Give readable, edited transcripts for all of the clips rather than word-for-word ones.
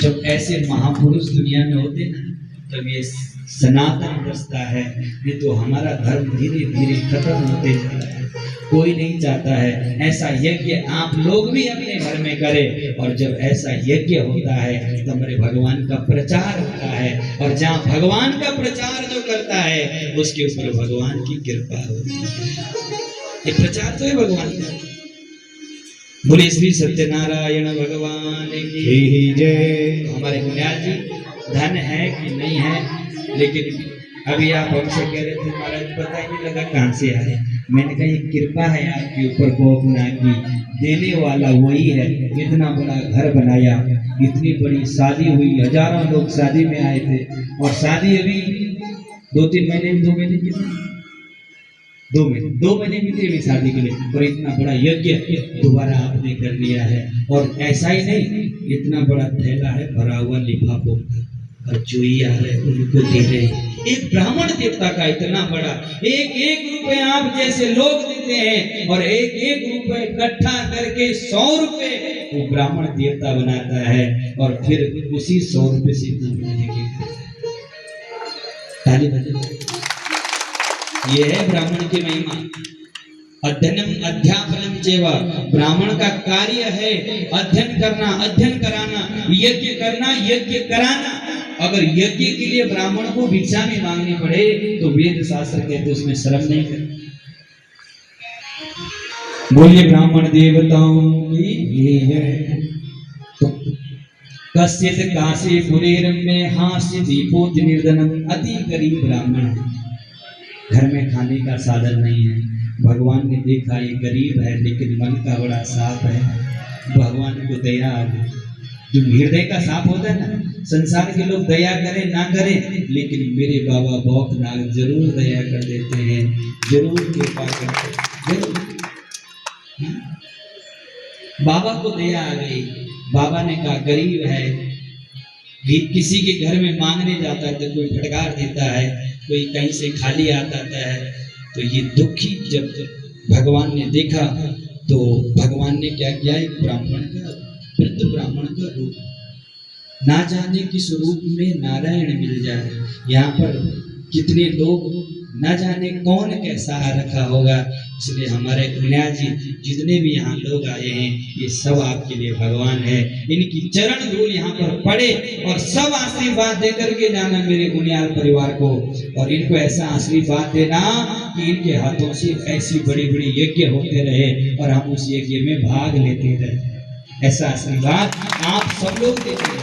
जब ऐसे महापुरुष दुनिया में होते ना तब ये सनातन बसता है। ये तो हमारा धर्म धीरे धीरे खत्म होते जा रहा है। कोई नहीं चाहता है ऐसा यज्ञ आप लोग भी अपने घर में करें। और जब ऐसा यज्ञ होता है तो हमारे भगवान का प्रचार होता है, और जहाँ भगवान का प्रचार जो करता है उसके ऊपर भगवान की कृपा होती है। ये प्रचार तो है भगवान का। बोले श्री सत्यनारायण भगवान की जय। हमारे गुनियाल जी धन है कि नहीं है, लेकिन अभी आप हमसे कह रहे थे महाराज पता ही नहीं लगा कहाँ से आए। मैंने कहा ये कृपा है आपके ऊपर गोपनाथ की, देने वाला वही है। इतना बड़ा घर बनाया, इतनी बड़ी शादी हुई, हजारों लोग शादी में आए थे, और शादी अभी 2-3 महीने 2 महीने की 2 महीने भी थे शादी के लिए, और इतना बड़ा यज्ञ दोबारा आपने कर लिया है। और ऐसा ही नहीं, इतना बड़ा थैला है भरा हुआ लिफाफों का, और जो ही आ रहे उनको दे रहे। एक ब्राह्मण देवता का इतना बड़ा, एक रुपए आप जैसे लोग देते हैं, और एक रुपए इकट्ठा करके 100 रुपए वो ब्राह्मण देवता बनाता है, और फिर उसी 100 रुपए से बनाने की ताली बजाते। ये है ब्राह्मण की महिमा। अध्ययनम अध्यापनम चेवा, ब्राह्मण का कार्य है अध्ययन करना, अध्ययन कराना, यज्ञ करना, यज्ञ कराना। अगर यज्ञ के लिए ब्राह्मण को भिक्षा में मांगनी पड़े तो वेद शास्त्र कहते उसमें शर्म नहीं कर। बोलिए ब्राह्मण देवताओं की जय। कश्चित् काशीपुरेर में हास्य दीपोत निर्धनम, अति गरीब ब्राह्मण, घर में खाने का साधन नहीं है। भगवान ने देखा ये गरीब है लेकिन मन का बड़ा साफ है। भगवान को दया आ गई। जो हृदय का साफ होता है ना, संसार के लोग दया करें ना करें, लेकिन मेरे बाबा भौकनाथ जरूर दया कर देते हैं, जरूर कृपा करते हैं, जरूर। बाबा को दया आ गई। बाबा ने कहा गरीब है, किसी के घर में मांगने जाता है तो कोई फटकार देता है, कोई कहीं से खाली आता है, तो ये दुखी जब भगवान ने देखा तो भगवान ने क्या किया, एक ब्राह्मण का, वृद्ध ब्राह्मण का रूप, ना जाने किस रूप में नारायण मिल जाए। यहाँ पर कितने लोग ना जाने कौन कैसा रखा होगा, इसलिए हमारे गुनिया जी जितने भी यहाँ लोग आए हैं ये सब आपके लिए भगवान है। इनकी चरण धूल यहाँ पर पड़े और सब आशीर्वाद दे करके जाना मेरे गुनियाल परिवार को, और इनको ऐसा आशीर्वाद देना कि इनके हाथों से ऐसी बड़ी बड़ी यज्ञ होते रहे और हम उस यज्ञ में भाग लेते रहे। ऐसा आशीर्वाद आप सब लोग देते रहे,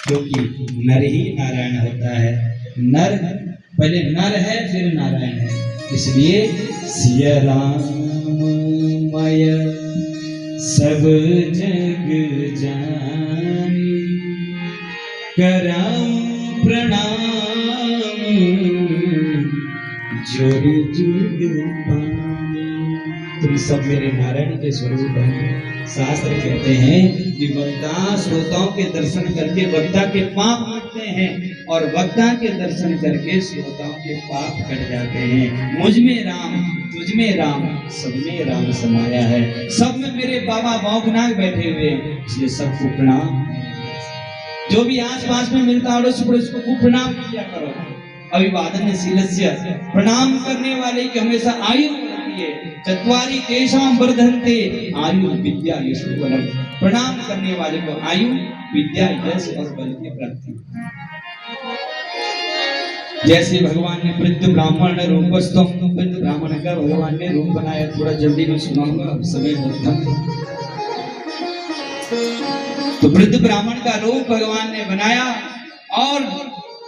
क्योंकि नर ही नारायण होता है। नर पहले नर है फिर नारायण है, इसलिए सिया राममय सब जग जानी, कराऊं प्रणाम जोर जुग पानी। तुम सब मेरे नारायण के स्वरूप हैं। शास्त्र कहते हैं कि वक्ता श्रोताओं के दर्शन करके वक्ता के पाप मिटते हैं, और वक्ता के दर्शन करके श्रोताओं के पाप कट जाते हैं। मुझ में राम, तुझ में राम, सब में राम समाया है। सब में मेरे बाबा भौकनाथ बैठे हुए हैं, इसलिए सबको प्रणाम। जो भी आस पास में मिलता है उसको खूब प्रणाम किया करो। अभिवादन शीलस्य, प्रणाम करने वाले की हमेशा आयु बढ़ती है। चत्वारि तेषां वर्धन्ते आयु विद्या यश बलम, प्रणाम करने वाले को आयु विद्या यश और बल की प्राप्ति। जैसे भगवान ने वृद्ध ब्राह्मण रूपस्थम, वृद्ध ब्राह्मण का भगवान ने रूप बनाया। थोड़ा जल्दी में सुनाऊंगा, समय बहुत कम है। तो वृद्ध ब्राह्मण का रूप भगवान ने बनाया, और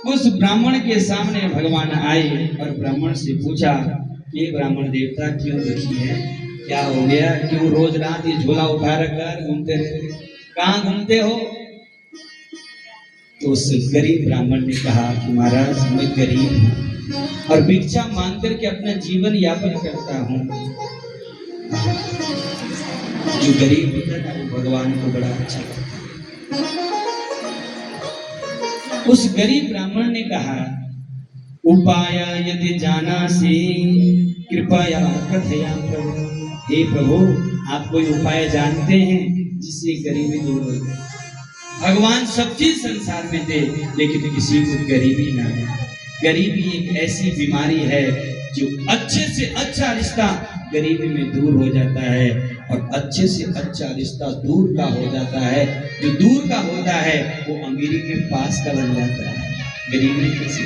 उस ब्राह्मण के सामने भगवान आए और ब्राह्मण से पूछा, ये ब्राह्मण देवता क्यों दुखी है, क्या हो गया, क्यों रोज रात ये झोला उठा रखकर घूमते रहते, कहाँ घूमते हो? तो उस गरीब ब्राह्मण ने कहा कि महाराज मैं गरीब हूँ और भिक्षा मांग करके अपना जीवन यापन करता हूँ। जो गरीब होता है वो भगवान को बड़ा अच्छा लगता है। उस गरीब ब्राह्मण ने कहा, उपाय यदि जानासि कृपया कथया प्रभु। हे प्रभु, आप कोई उपाय जानते हैं जिससे गरीबी दूर हो जाए? भगवान सब चीज संसार में दे, लेकिन किसी को गरीबी ना दे। गरीबी एक ऐसी बीमारी है जो अच्छे से अच्छा रिश्ता गरीबी में दूर हो जाता है, और अच्छे से अच्छा रिश्ता दूर का हो जाता है। जो दूर का होता है वो अमीरी के पास का बन जाता है, गरीबी कैसे।